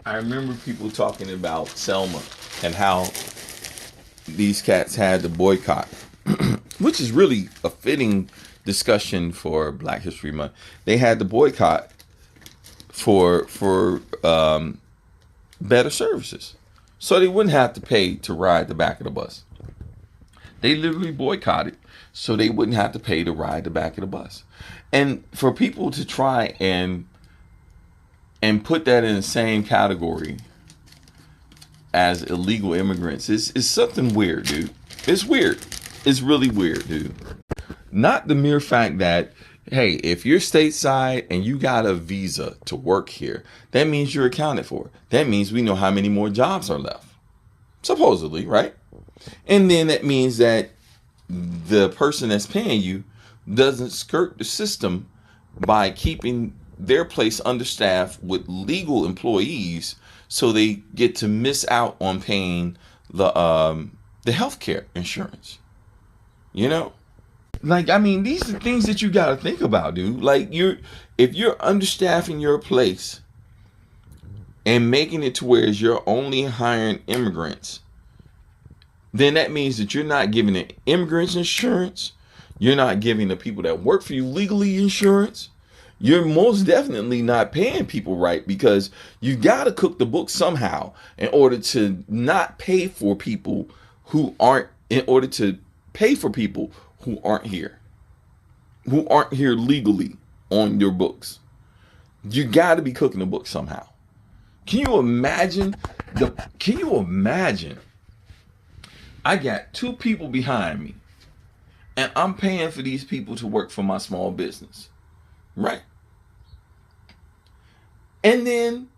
I remember people talking about Selma and how these cats had to boycott, which is really a fitting discussion for Black History Month. They had to boycott for better services, so they wouldn't have to pay to ride the back of the bus. They literally boycotted so they wouldn't have to pay to ride the back of the bus. And for people to try and put that in the same category as illegal immigrants is something weird, dude. It's weird. It's really weird, dude. Not the mere fact that, hey, if you're stateside and you got a visa to work here, that means you're accounted for. That means we know how many more jobs are left. Supposedly, right? And then that means that the person that's paying you doesn't skirt the system by keeping their place understaffed with legal employees, so they get to miss out on paying the healthcare insurance. You know, like, I mean, these are things that you got to think about, dude. Like, if you're understaffing your place and making it to where you're only hiring immigrants, then that means that you're not giving the immigrants insurance. You're not giving the people that work for you legally insurance. You're most definitely not paying people right, because you got to cook the book somehow in order to not pay for people who aren't, in order to pay for people who aren't here legally on your books. You got to be cooking the book somehow. Can you imagine I got two people behind me and I'm paying for these people to work for my small business, right? And then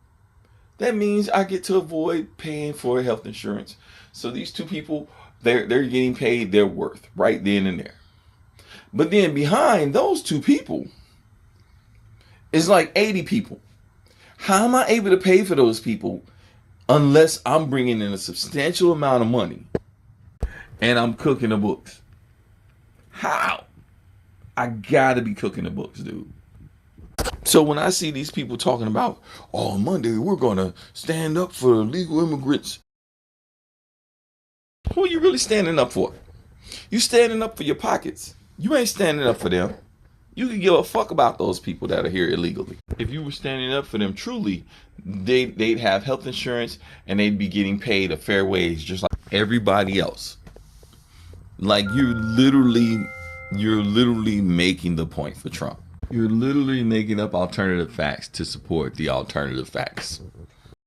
that means I get to avoid paying for health insurance. So these two people, they're getting paid their worth right then and there. But then behind those two people is like 80 people. How am I able to pay for those people unless I'm bringing in a substantial amount of money and I'm cooking the books? How? I gotta be cooking the books, dude. So when I see these people talking about, oh, on Monday we're gonna stand up for illegal immigrants, who are you really standing up for? You standing up for your pockets. You ain't standing up for them. You can give a fuck about those people that are here illegally. If you were standing up for them truly, they'd have health insurance and they'd be getting paid a fair wage just like everybody else. Like, you're literally making the point for Trump. You're literally making up alternative facts to support the alternative facts.